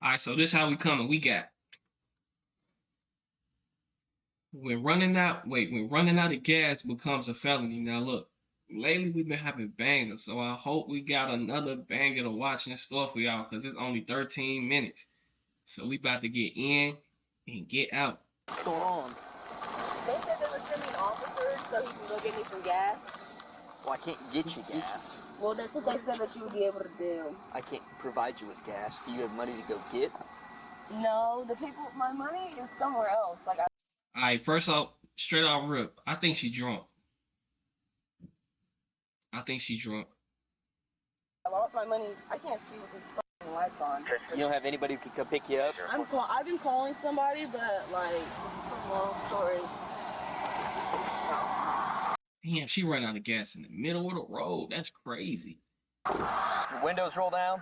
All right, so this how we coming. We got when running out. Wait, when running out of gas becomes a felony. Now look, lately we've been having bangers, so I hope we got another banger to watch in store for y'all, cause it's only 13 minutes. So we about to get in and get out. What's going on? They said they would send me an officer so he can go get me some gas. Well, I can't get you gas. Well, that's what they said that you would be able to do. I can't provide you with gas. Do you have money to go get? No, my money is somewhere else. Like, All right, first off, straight off rip, I think she drunk. I think she drunk. I lost my money. I can't see with these fucking lights on. You don't have anybody who can come pick you up? I've been calling somebody, but like, it's a long story. Damn, she ran out of gas in the middle of the road. That's crazy. The windows roll down?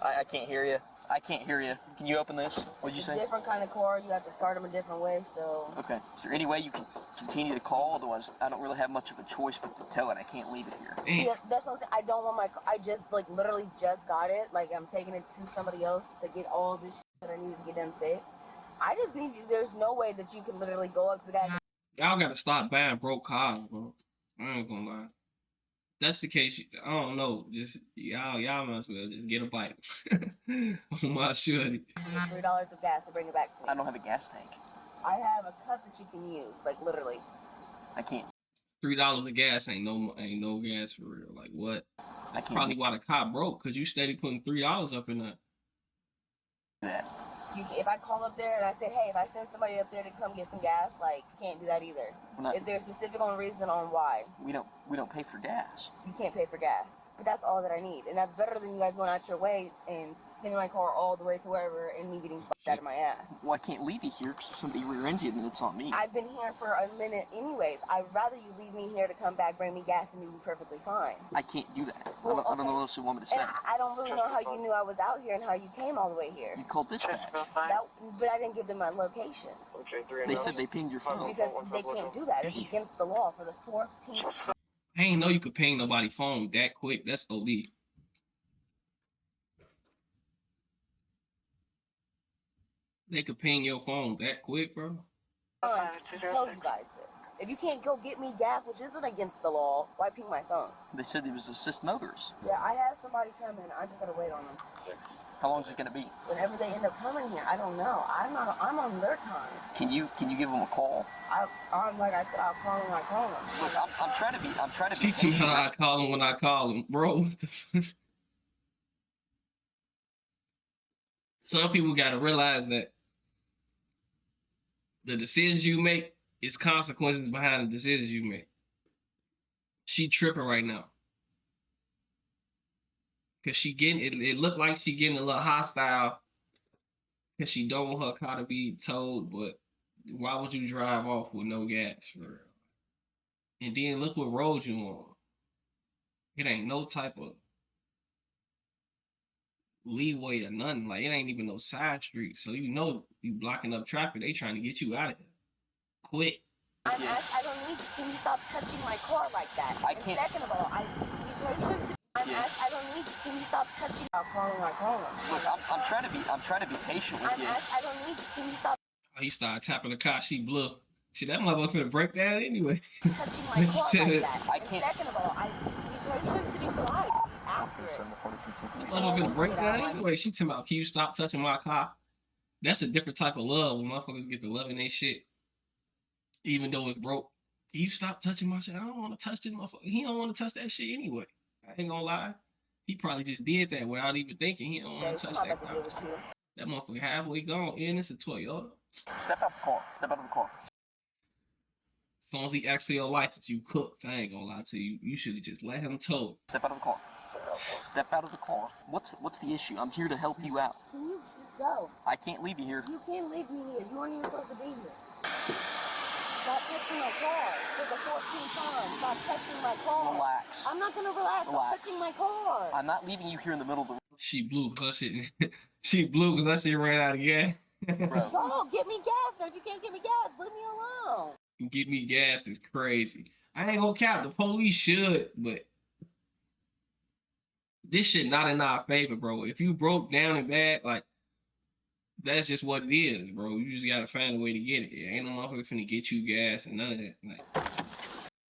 I can't hear you. I can't hear you. Can you open this? What'd you say? It's a different kind of car. You have to start them a different way, so... Okay. Is there any way you can continue to call? Otherwise, I don't really have much of a choice but to tow it. I can't leave it here. Yeah, that's what I'm saying. I don't want my car. I just, like, literally just got it. Like, I'm taking it to somebody else to get all this shit that I need to get done fixed. I just need you. There's no way that you can literally go up to the guy. Y'all gotta stop buying broke cars, bro. I ain't gonna lie. If that's the case, I don't know. Just y'all might as well just get a bike. On my shorty. $3 of gas to bring it back to me. I don't have a gas tank. I have a cup that you can use, like literally. I can't. $3 of gas ain't no gas for real. Like what? I can't. Probably why the cop broke, cause you steady putting $3 up in that. If I call up there and I say, hey, if I send somebody up there to come get some gas, like, you can't do that either. Is there a specific reason on why? We don't pay for gas. You can't pay for gas. But that's all that I need. And that's better than you guys going out your way and sending my car all the way to wherever and me getting fucked out of my ass. Well, I can't leave you here because if somebody rear-ends you, then it's on me. I've been here for a minute anyways. I'd rather you leave me here to come back, bring me gas, and you'll be perfectly fine. I can't do that. Well, I don't know what else you want me to say. And I don't really know how you knew I was out here and how you came all the way here. You called dispatch. But I didn't give them my location. They said they pinged your phone. Because they can't do that. It's against the law for the 14th. I ain't know you could ping nobody's phone that quick. That's OD. They could ping your phone that quick, bro. To tell you guys this. If you can't go get me gas, which isn't against the law, why ping my phone? They said it was assist motors. Yeah, I have somebody coming. I just gotta wait on them. How long is it gonna be? Whenever they end up coming here, I don't know. I'm on their time. Can you give them a call? I'm like I said, I'll call them when I call them. Look, I'm trying to be. She told me I call him when I call him, bro. What the fuck? Some people gotta realize that the decisions you make is consequences behind the decisions you make. She tripping right now. Cause she getting it looked like she getting a little hostile because she don't want her car to be towed, but why would you drive off with no gas for real? And then look what road you on. It ain't no type of leeway or nothing. Like it ain't even no side street. So you know you blocking up traffic. They trying to get you out of here. Quick. I don't need you. Can you stop touching my car like that? I can't. Second of all, I need to be patient. I don't need you. Can you stop touching? I'll call him. Look, I'm trying to be patient with you. I don't need you. Can you stop? Oh, he started tapping the car. She blew. Shit, that motherfucker finna break down anyway. Touching my car like that. I can't. Second of all, I need to be patient, to be polite, accurate. That motherfucker finna break down anyway. She talking about, can you stop touching my car? That's a different type of love when motherfuckers get to loving their shit, even though it's broke. Can you stop touching my shit? I don't want to touch this motherfucker. He don't want to touch that shit anyway. I ain't gonna lie. He probably just did that without even thinking. He don't want to touch that car. That motherfucker halfway gone. And it's a Toyota. Step out the car. Step out of the car. As soon as he asks for your license, you cooked. I ain't gonna lie to you. You should have just let him tow. Step out of the car. Step out of the car. What's the issue? I'm here to help you out. Can you just go? I can't leave you here. You can't leave me here. You weren't even supposed to be here. Stop touching my car for the 14th time. Stop touching my car. Relax. I'm not gonna relax. Stop touching my car. I'm not leaving you here in the middle of the road. She blew because her shit. She blew because her shit ran out of gas. Bro. No, get me gas. Then if you can't get me gas, leave me alone. Get me gas is crazy. I ain't gonna cap. The police should, but this shit not in our favor, bro. If you broke down and bad, like That's just what it is, bro. You just gotta find a way to get it. Ain't no motherfucker finna get you gas and none of that. Like,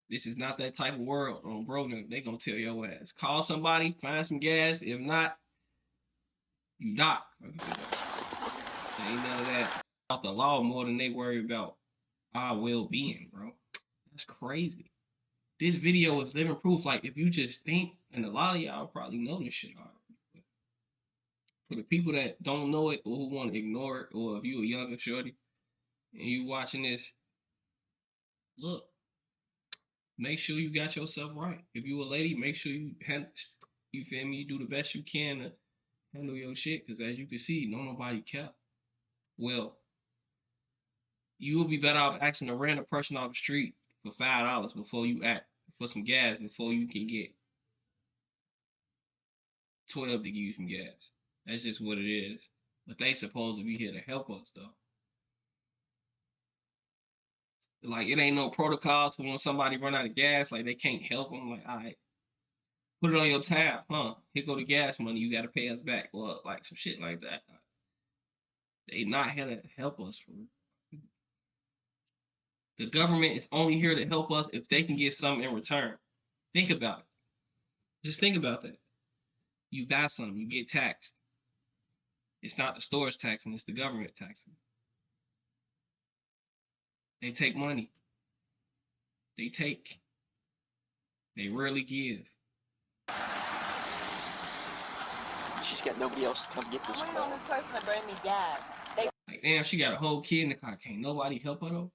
this is not that type of world. Bro, they gonna tell your ass. Call somebody, find some gas. If not, you die. Ain't none of that. About the law more than they worry about our well-being, bro. That's crazy. This video is living proof. Like, if you just think, and a lot of y'all probably know this shit already. For the people that don't know it or who want to ignore it, or if you a younger shorty and you watching this, look, make sure you got yourself right. If you a lady, make sure you feel me, you do the best you can to handle your shit, because as you can see, nobody care. Well, you will be better off asking a random person off the street for $5 before you ask for some gas, before you can get 12 to give you some gas. That's just what it is. But they supposed to be here to help us, though. Like, it ain't no protocols for when somebody run out of gas. Like, they can't help them. Like, all right, put it on your tab, huh? Here go the gas money. You got to pay us back. Or, like, some shit like that. They not here to help us. The government is only here to help us if they can get something in return. Think about it. Just think about that. You buy something, you get taxed. It's not the stores taxing, it's the government taxing. They take money. They take. They rarely give. She's got nobody else to come get this I'm waiting car. on this person to bring me gas. They Like, damn, she got a whole kid in the car. Can't nobody help her, though?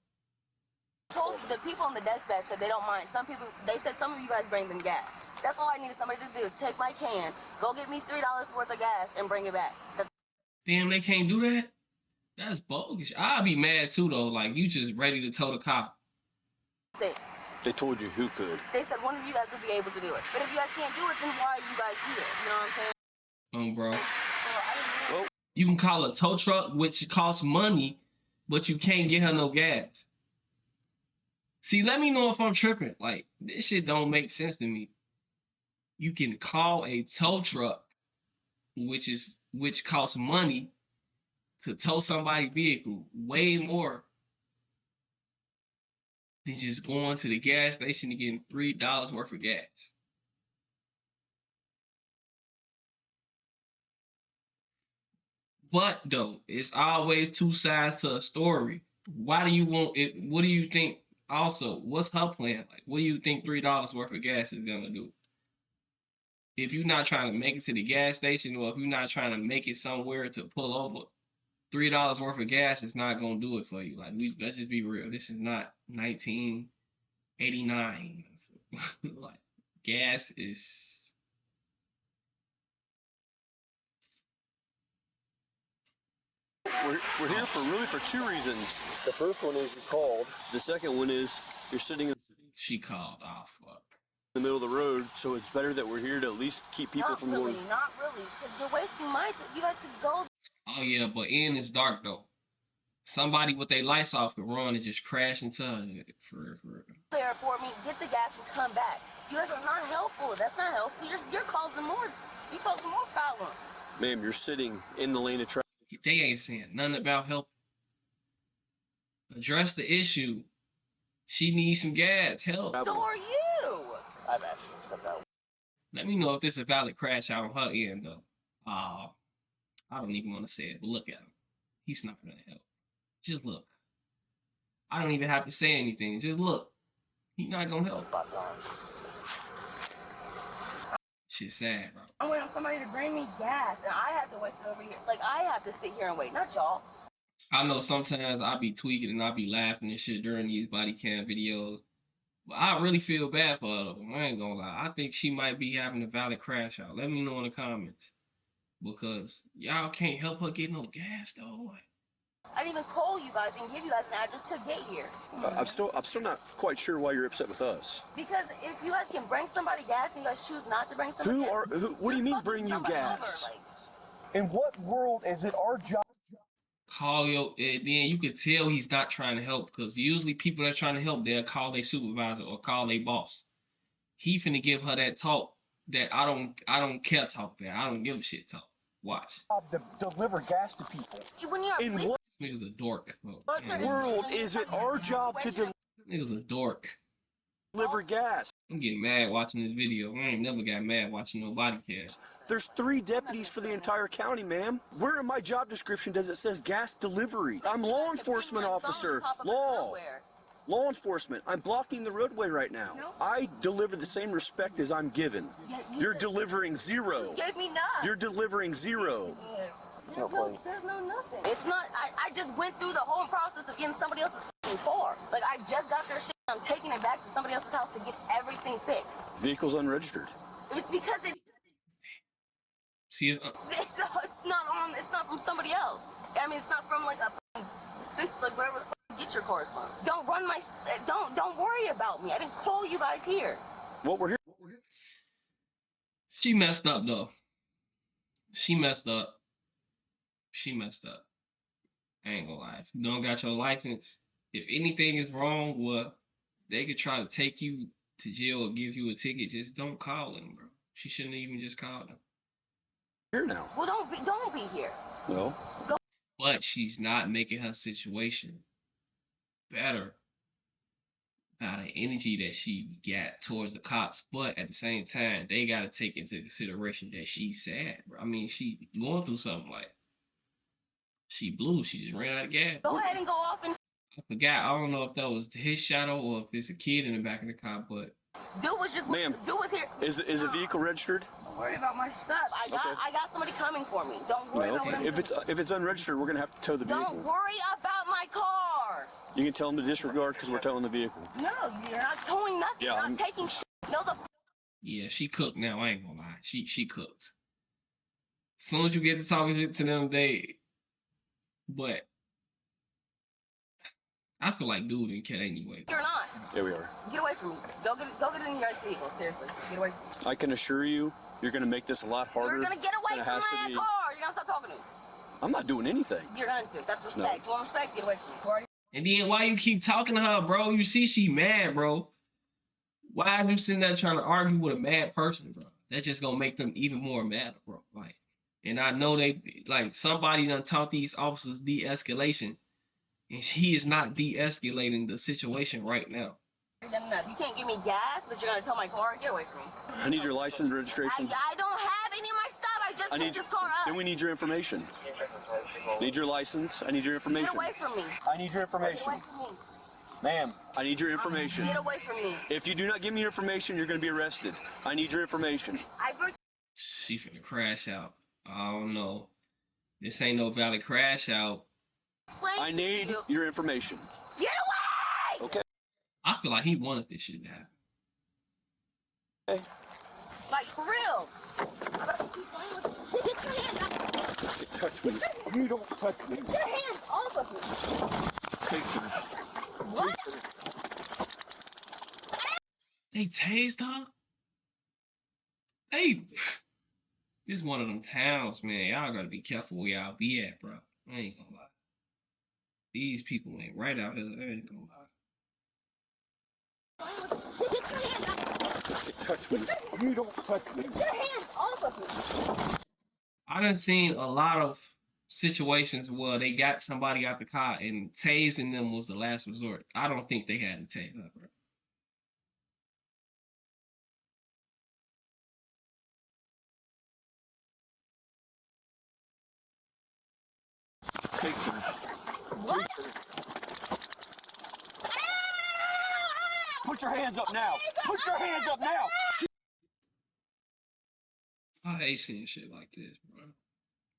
told the people on the dispatch that they don't mind. Some people, they said some of you guys bring them gas. That's all I needed somebody to do is take my can, go get me $3 worth of gas, and bring it back. Damn, they can't do that? That's bogus. I'll be mad, too, though. Like, you just ready to tow the car. That's it. They told you who could. They said one of you guys would be able to do it. But if you guys can't do it, then why are you guys here? You know what I'm saying? Bro. So I didn't know. You can call a tow truck, which costs money, but you can't get her no gas. See, let me know if I'm tripping. Like, this shit don't make sense to me. You can call a tow truck, which costs money to tow somebody's vehicle, way more than just going to the gas station and getting $3 worth of gas. But though, it's always two sides to a story. Why do you want it? What do you think? Also, what's her plan? Like, what do you think $3 worth of gas is gonna do? If you're not trying to make it to the gas station, or if you're not trying to make it somewhere to pull over, $3 worth of gas is not gonna do it for you. Like, let's just be real. This is not 1989. Like, gas is. We're here for two reasons. The first one is you called. The second one is you're sitting in She called. Oh, fuck. the middle of the road, so it's better that we're here to at least keep people Not from really, going. not really, because you're wasting my time. You guys could go Oh, yeah, but in it's dark, though. Somebody with their lights off could run and just crash into it. For there for me, get the gas, and come back. You guys are not helpful. That's not helpful. You're causing more. You're causing more problems. Ma'am, you're sitting in the lane of traffic. They ain't saying nothing about help. Address the issue. She needs some gas. Help. So are you. I've actually stepped out. Let me know if this is a valid crash out on her end, though. I don't even want to say it, but look at him. He's not going to help. Just look. I don't even have to say anything. Just look. He's not going to help. Shit's sad, bro. I'm waiting on somebody to bring me gas, and I have to wait over here. Like, I have to sit here and wait, not y'all. I know sometimes I be tweaking and I be laughing and shit during these body cam videos. But I really feel bad for her, though. I ain't gonna lie. I think she might be having a valid crash out. Let me know in the comments. Because y'all can't help her get no gas, though. I didn't even call you guys and give you guys an address to get here. I'm still not quite sure why you're upset with us. Because if you guys can bring somebody gas and you guys choose not to bring somebody gas, What do you mean fucking bring you somebody gas? over, like, In what world is it our job? Call your, and then you could tell he's not trying to help, because usually people that are trying to help, they'll call their supervisor or call their boss. He finna give her that talk that I don't care talk, that I don't give a shit talk. Watch. To deliver gas to people. When you're In police what This nigga's a dork. world is it our job to Nigga's a dork. deliver gas? I'm getting mad watching this video. I ain't never got mad watching nobody care. There's 3 deputies for the entire county, ma'am. Where in my job description does it says gas delivery? I'm law enforcement officer. Law enforcement. I'm blocking the roadway right now. I deliver the same respect as I'm given. You're delivering 0. gave me none. You're delivering 0. There's no nothing. It's not. I just went through the whole process of getting somebody else's car. Like, I just got their shit. I'm taking it back to somebody else's house to get everything fixed. Vehicle's unregistered. It's because See, it's not from somebody else. I mean, it's not from like a like whatever the fuck get your cars from. Don't worry about me. I didn't call you guys here. What we're here. she messed up though. She messed up. I ain't gonna lie. If you don't got your license, if anything is wrong, well, they could try to take you to jail or give you a ticket. Just don't call them, bro. She shouldn't even just call them. Here now. Well, don't be here. No. But she's not making her situation better by the energy that she got towards the cops. But at the same time, they got to take into consideration that she's sad, bro. I mean, she going through something like she blew. She just ran out of gas. Go ahead and go off and I forgot. I don't know if that was his shadow or if it's a kid in the back of the car, but do what's just Ma'am, do what's here. Is the vehicle registered? Don't worry about my stuff. I got somebody coming for me. Don't worry No. about what I'm If it's unregistered, we're gonna have to tow the vehicle. Don't worry about my car. You can tell them to disregard because we're towing the vehicle. No, you're not towing nothing. Yeah, You're not taking shit. No, yeah, she cooked now. I ain't gonna lie. She cooked. As soon as you get to talking to them, but I feel like dude didn't care anyway. you're not. Here we are. Get away from me. Go get it in your vehicle. Seriously, get away from me. I can assure you, you're gonna make this a lot harder. You're gonna get away than it from has my to be. car. You're gonna stop talking to me. I'm not doing anything. You're going to. That's respect. No. You want respect? Get away from me. Who are you? And then why you keep talking to her, bro? You see she mad, bro. Why are you sitting there trying to argue with a mad person, bro? That's just gonna make them even more mad, bro. Like, and I know somebody done taught these officers de-escalation, and he is not de-escalating the situation right now. You can't give me gas, but you're gonna tell my car. Get away from me. I need your license, registration. I don't have any of my stuff. I just picked this car up. Then we need your information. Need your license. I need your information. Get away from me. I need your information. Get away from me. Ma'am, I need your information. Get away from me. If you do not give me your information, you're going to be arrested. I need your information. She finna crash out. I don't know. This ain't no valid crash out. I need your information. Get away! Okay. I feel like he wanted this shit to happen. Okay. Like, for real. Get your hands off. Touch me. You don't touch me. Get your hands off of me. Take me. What? They tased her? This is one of them towns, man. Y'all gotta be careful where y'all be at, bro. I ain't gonna lie. These people ain't right out here. I ain't gonna lie. Get your hands off. Touch me. You don't touch me. Get your hands off of me. I done seen a lot of situations where they got somebody out the car and tasing them was the last resort. I don't think they had to tase her, bro. Take me. What? Put your hands up now. Put your hands up now. I hate seeing shit like this, bro.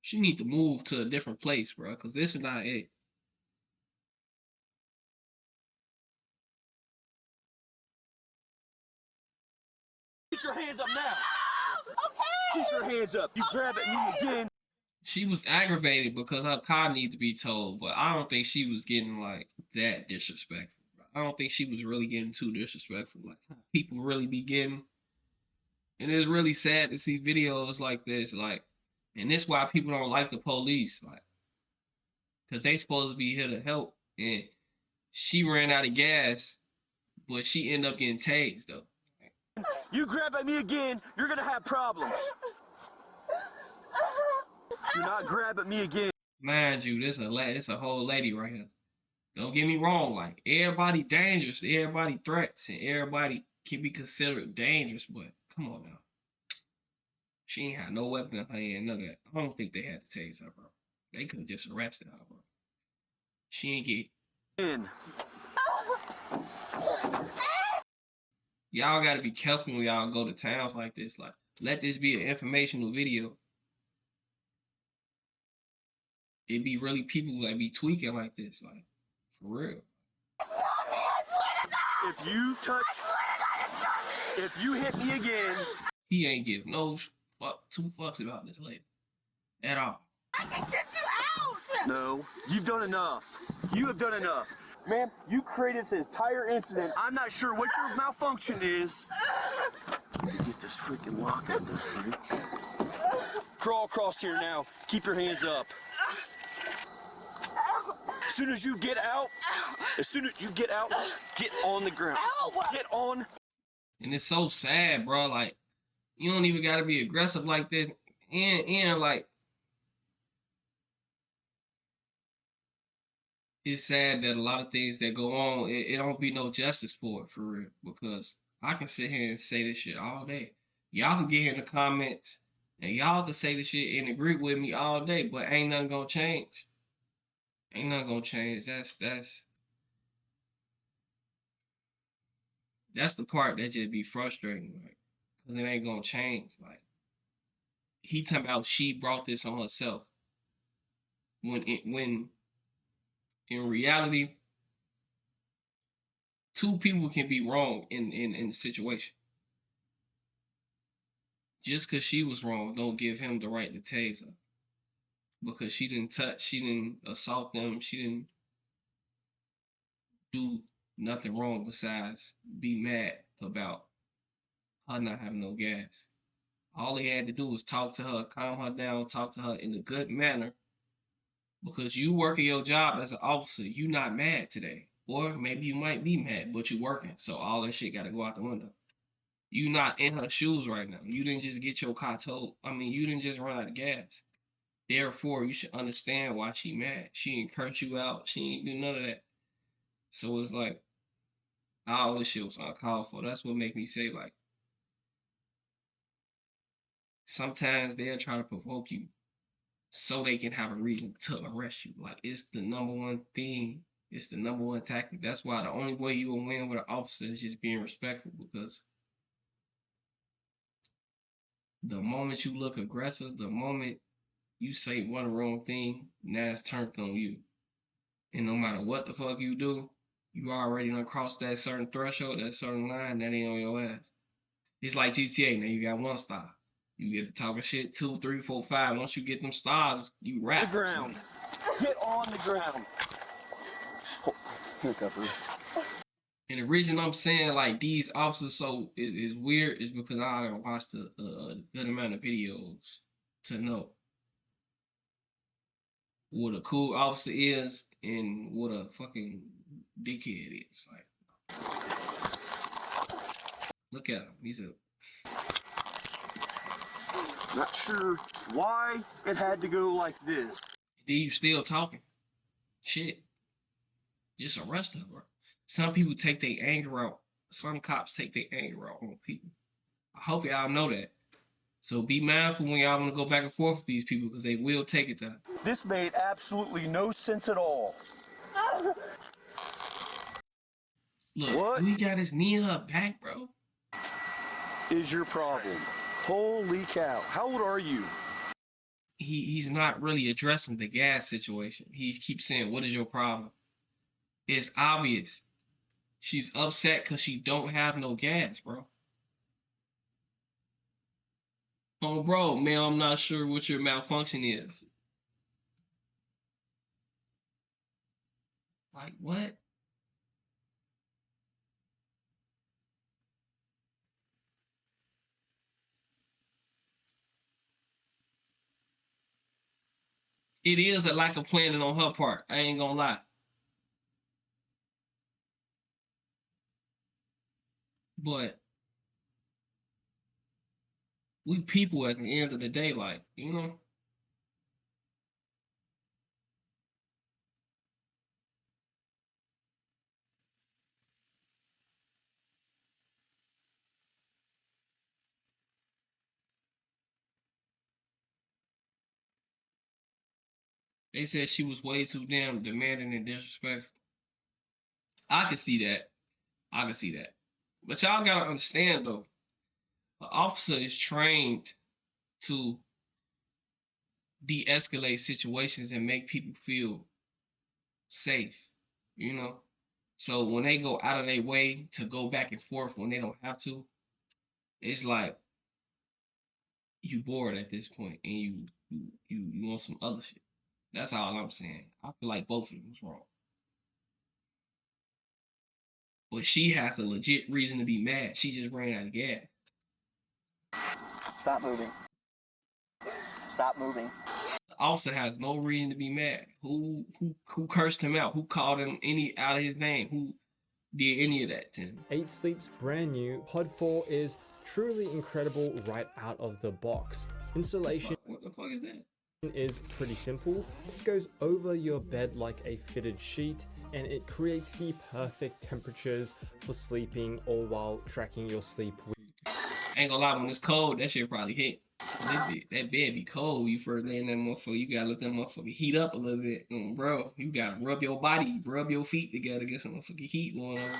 She need to move to a different place, bro, because this is not it. Put your hands up now. Okay. Keep your hands up. You grab at me again. She was aggravated because her car needed to be towed, but I don't think she was getting like that disrespectful. I don't think she was really getting too disrespectful, like people really be getting. And it's really sad to see videos like this, like, and this why people don't like the police, like, because they supposed to be here to help, and she ran out of gas, but she ended up getting tased though. You grab at me again, you're gonna have problems. Do not grab at me again. Mind you, it's a whole lady right here. Don't get me wrong, like everybody dangerous, everybody threats, and everybody can be considered dangerous, but come on now. She ain't had no weapon in her hand, none of that. I don't think they had to tase her, bro. They could have just arrested her, bro. She ain't get In. Y'all gotta be careful when y'all go to towns like this. Like, let this be an informational video. It be really people that be tweaking like this, like, for real. If you hit me again. He ain't give no two fucks about this lady. At all. I can get you out! No, you've done enough. You have done enough. Ma'am, you created this entire incident. I'm not sure what your malfunction is. Get this freaking lock on this thing. Crawl across here now. Keep your hands up. As soon as you get out, get on the ground. Get on. And it's so sad, bro. Like, you don't even gotta be aggressive like this. And like, it's sad that a lot of things that go on, it don't be no justice for it, for real. Because I can sit here and say this shit all day. Y'all can get here in the comments and y'all can say this shit and agree with me all day, but ain't nothing gonna change. Ain't nothing gonna change. That's the part that just be frustrating, like, cause it ain't gonna change. Like, he talking about she brought this on herself. When in reality, two people can be wrong in the situation. Just cause she was wrong, don't give him the right to tase her. Because she didn't assault them, she didn't do nothing wrong besides be mad about her not having no gas. All he had to do was talk to her, calm her down, talk to her in a good manner. Because you working your job as an officer, you not mad today. Or maybe you might be mad, but you working. So all that shit gotta go out the window. You not in her shoes right now. You didn't just get your car towed. I mean, you didn't just run out of gas. Therefore, you should understand why she mad. She ain't curse you out. She ain't do none of that. So it's like, all this shit was uncalled for. That's what make me say, like, sometimes they'll try to provoke you so they can have a reason to arrest you. Like, it's the number one thing. It's the number one tactic. That's why the only way you will win with an officer is just being respectful, because the moment you look aggressive, the moment you say one wrong thing, now it's turned on you. And no matter what the fuck you do, you already done crossed that certain threshold, that certain line, that ain't on your ass. It's like GTA. Now you got 1 star. You get to talking shit 2, 3, 4, 5. Once you get them stars, you rap. The ground. Get on the ground. Handcuff her. And the reason I'm saying like these officers is weird is because I done watched a good amount of videos to know what a cool officer is and what a fucking dickhead is. Like, look at him. He's a. Not sure why it had to go like this. Then you still talking shit. Just arrest her, bro. Some people take their anger out. Some cops take their anger out on people. I hope y'all know that. So be mindful when y'all want to go back and forth with these people, because they will take it there. This made absolutely no sense at all. Look, What he got his knee in her back, bro. Is your problem? Holy cow. How old are you? He's not really addressing the gas situation. He keeps saying, what is your problem? It's obvious. She's upset because she don't have no gas, bro. Oh, bro, man, I'm not sure what your malfunction is. Like, what? It is a lack of planning on her part. I ain't gonna lie. But we people at the end of the day, like, you know, They said she was way too damn demanding and disrespectful. I can see that. I can see that. But y'all gotta understand though, an officer is trained to de-escalate situations and make people feel safe, you know? So when they go out of their way to go back and forth when they don't have to, it's like you bored at this point and you want some other shit. That's all I'm saying. I feel like both of them was wrong. But she has a legit reason to be mad. She just ran out of gas. Stop moving. Stop moving. The officer has no reason to be mad. Who cursed him out? Who called him any out of his name? Who did any of that to him? 8 Sleep's brand new Pod 4 is truly incredible right out of the box. Installation What the fuck is that? is pretty simple. This goes over your bed like a fitted sheet, and it creates the perfect temperatures for sleeping, all while tracking your sleep. Ain't gonna lie, when it's cold, that shit probably hit. That bed be cold when you first lay in that motherfucker. You gotta let that motherfucker heat up a little bit. Bro, you gotta rub your body, rub your feet together, get some motherfucking heat going on.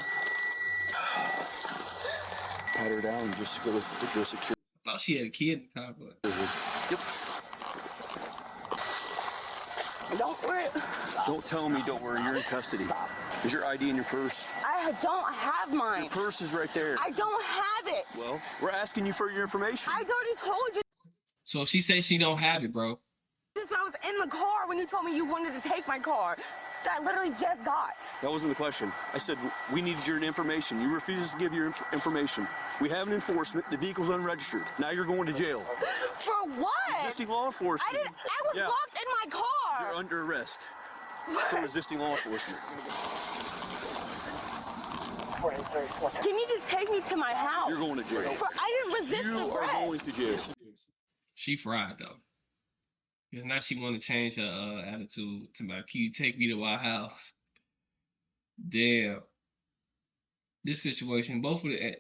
Pat her down just to go secure. I thought she had a kid in the car, but Yep. Don't worry. Don't tell me, don't worry, you're in custody. Is your ID in your purse? I don't have mine. Your purse is right there. I don't have it. Well, we're asking you for your information. I already told you so if she says she don't have it, bro. this when I was in the car when you told me you wanted to take my car. That I literally just got. That wasn't the question. I said, we needed your information. You refused to give your information. We have an enforcement. The vehicle's unregistered. Now you're going to jail. For what? Resisting law enforcement. I was Yeah. locked in my car. You're under arrest for resisting law enforcement. Can you just take me to my house? You're going to jail. I didn't resist You are arrest. going to jail. She fried though. Because now she want to change her attitude to my, can you take me to my house? Damn. This situation, both of the,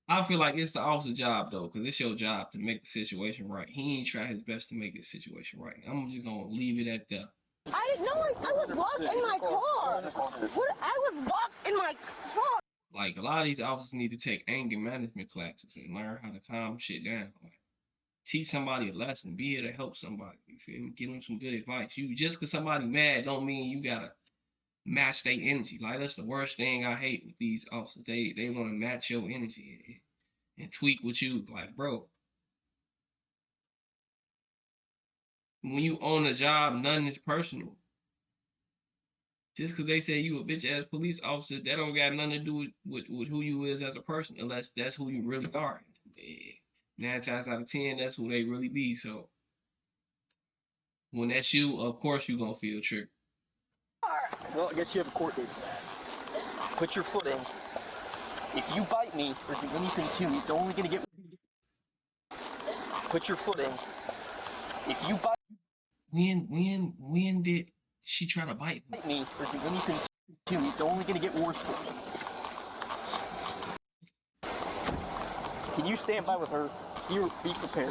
I feel like it's the officer's job though, because it's your job to make the situation right. He ain't try his best to make the situation right. I'm just gonna leave it at that. I didn't know. I was locked in my car. What? I was locked in my car. Like a lot of these officers need to take anger management classes and learn how to calm shit down. Like, teach somebody a lesson. Be here to help somebody. You feel me? Give them some good advice. You just because somebody mad don't mean you gotta match their energy. Like that's the worst thing I hate with these officers. They want to match your energy and tweak with you. Like, bro, when you own a job, nothing is personal. Just because they say you a bitch ass police officer, that don't got nothing to do with who you is as a person, unless that's who you really are. 9 times out of 10, that's who they really be. So when that's you, of course you gonna feel triggered. Well, I guess you have a court date for that. Put your foot in. If you bite me or do anything to me, it's only gonna get. Put your foot in. If you bite When did she try to bite me? me or do anything to me, it's only gonna get worse for you. Can you stand by with her? Be prepared.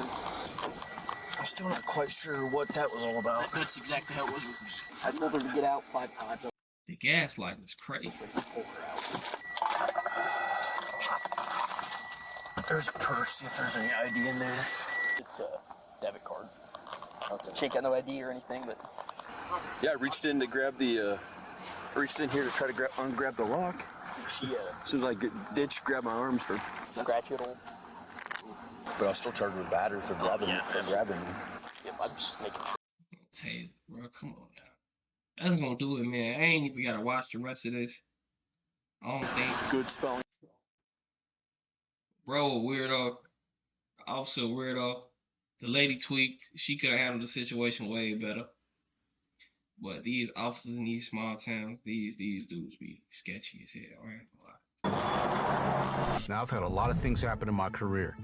I'm still not quite sure what that was all about. That's exactly how it was with me. I told her to get out 5 times. The gaslighting is crazy. Pull her out. There's a purse. See if there's any ID in there. It's a debit card. She ain't got no ID or anything, but Yeah, I reached in to grab the. Reached in here to try to ungrab the lock. she As soon as I did, she grabbed my arms for. scratch it all. But I was still charged with battery for grabbing me. Yep, I'm just making sure. Taylor, bro, come on now. That's gonna do it, man. I ain't even gotta watch the rest of this. I don't think. Good spelling. Bro, a weirdo. Officer, weirdo. The lady tweaked. She could have handled the situation way better. But these officers in these small towns, these dudes be sketchy as hell. I ain't gonna lie. Now, I've had a lot of things happen in my career.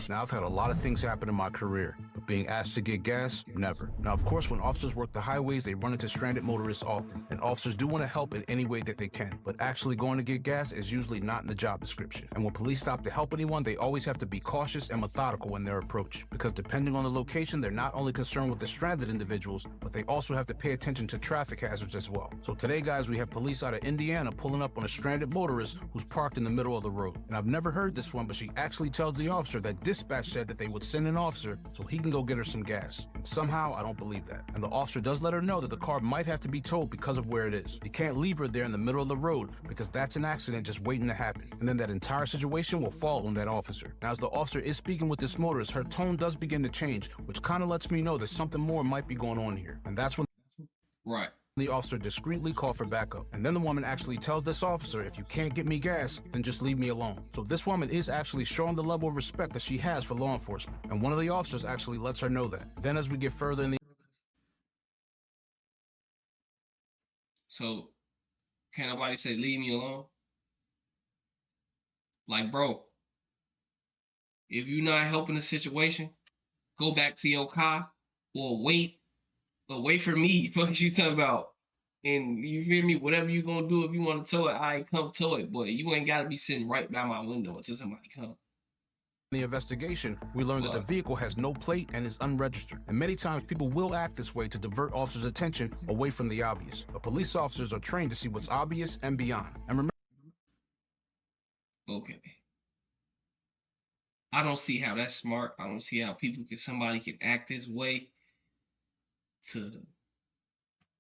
Now, I've had a lot of things happen in my career, but being asked to get gas, never. Now, of course, when officers work the highways, they run into stranded motorists often, and officers do want to help in any way that they can, but actually going to get gas is usually not in the job description. And when police stop to help anyone, they always have to be cautious and methodical in their approach, because depending on the location, they're not only concerned with the stranded individuals, but they also have to pay attention to traffic hazards as well. So today, guys, we have police out of Indiana pulling up on a stranded motorist who's parked in the middle of the road. And I've never heard this one, but she actually tells the officer that dispatch said that they would send an officer so he can go get her some gas. Somehow, I don't believe that. And the officer does let her know that the car might have to be towed because of where it is. You can't leave her there in the middle of the road because that's an accident just waiting to happen. And then that entire situation will fall on that officer. Now, as the officer is speaking with this motorist, her tone does begin to change, which kind of lets me know that something more might be going on here. And that's when the officer discreetly called for backup. And then the woman actually tells this officer, if you can't get me gas, then just leave me alone. So this woman is actually showing the level of respect that she has for law enforcement. And one of the officers actually lets her know that. Then as we get further in the... So, can't nobody say, leave me alone? Like, bro, if you're not helping the situation, go back to your car or wait for me. Fuck you talking about. And you feel me? Whatever you gonna do, if you want to tow it, I ain't come tow it. But you ain't gotta be sitting right by my window until somebody come. In the investigation, we learned that the vehicle has no plate and is unregistered. And many times people will act this way to divert officers' attention away from the obvious. But police officers are trained to see what's obvious and beyond. And remember... Okay. I don't see how that's smart. I don't see how somebody can act this way to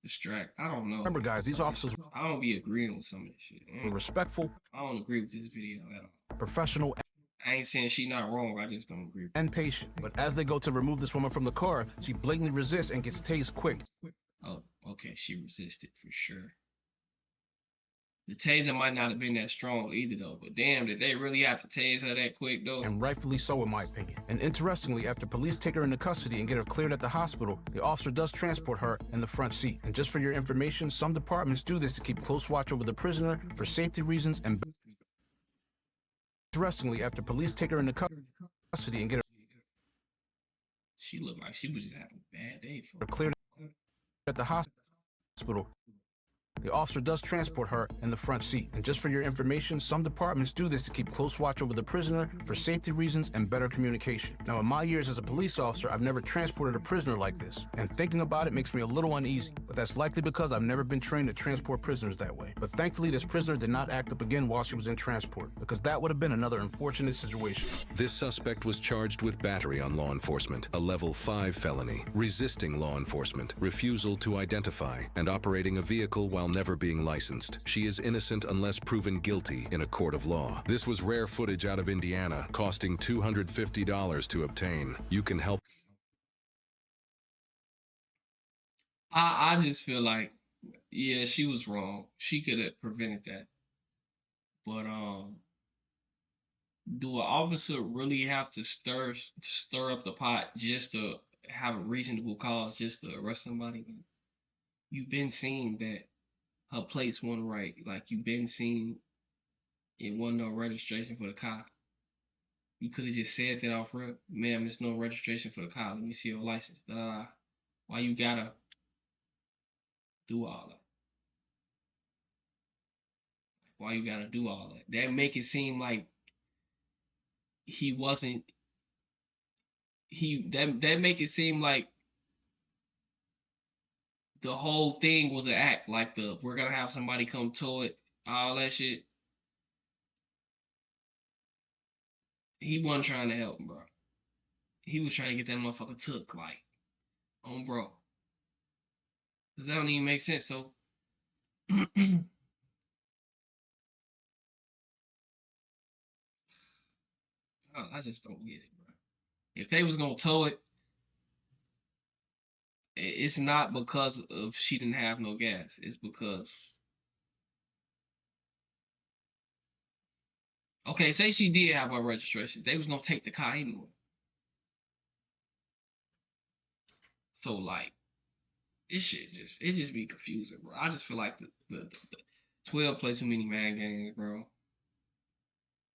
distract. I don't know. Remember, guys, these officers... I don't be agreeing with some of this shit. were respectful. I don't agree with this video at all. Professional. I ain't saying she not wrong. I just don't agree. And patient. But as they go to remove this woman from the car, she blatantly resists and gets tased quick. Oh, okay. She resisted for sure. The taser might not have been that strong either, though. But damn, did they really have to tase her that quick, though? And rightfully so, in my opinion. And interestingly, after police take her into custody and get her cleared at the hospital, the officer does transport her in the front seat. And just for your information, some departments do this to keep close watch over the prisoner for safety reasons. And interestingly, after police take her into custody and get her... She looked like she was just having a bad day. For cleared at the hospital. The officer does transport her in the front seat. And just for your information, some departments do this to keep close watch over the prisoner for safety reasons and better communication. Now, in my years as a police officer, I've never transported a prisoner like this. And thinking about it makes me a little uneasy. But that's likely because I've never been trained to transport prisoners that way. But thankfully, this prisoner did not act up again while she was in transport, because that would have been another unfortunate situation. This suspect was charged with battery on law enforcement, a level 5 felony, resisting law enforcement, refusal to identify, and operating a vehicle while never being licensed. She is innocent unless proven guilty in a court of law. This was rare footage out of Indiana, costing $250 to obtain. You can help. I just feel like, yeah, she was wrong. She could have prevented that. But do an officer really have to stir up the pot just to have a reasonable cause just to arrest somebody? You've been seeing that her plates weren't right. Like, you've been seeing it wasn't no registration for the car. You could have just said that off rip. Ma'am, there's no registration for the car. Let me see your license. Da, da, da. Why you gotta do all that? Why you gotta do all that? That make it seem like that make it seem like the whole thing was an act, like we're gonna have somebody come tow it, all that shit. He wasn't trying to help, bro. He was trying to get that motherfucker took, like, on bro. Cause that don't even make sense. So I just don't get it, bro. If they was gonna tow it, it's not because of she didn't have no gas. It's because, okay, say she did have her registration. They was gonna take the car anyway. So, like, it just be confusing, bro. I just feel like the 12 play too many mad games, bro.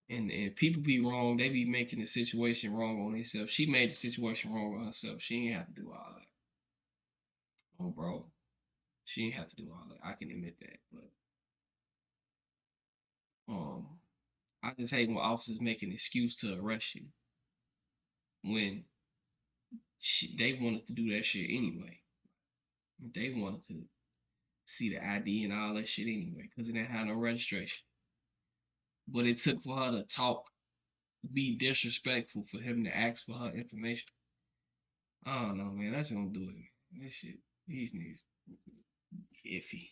And people be wrong. They be making the situation wrong on themselves. She made the situation wrong on herself. She ain't have to do all that. Oh, bro. She ain't have to do all that. I can admit that. But I just hate when officers make an excuse to arrest you when they wanted to do that shit anyway. They wanted to see the ID and all that shit anyway because it didn't have no registration. But it took for her to talk, be disrespectful, for him to ask for her information. I don't know, man. That's gonna do it. This shit, these niggas iffy.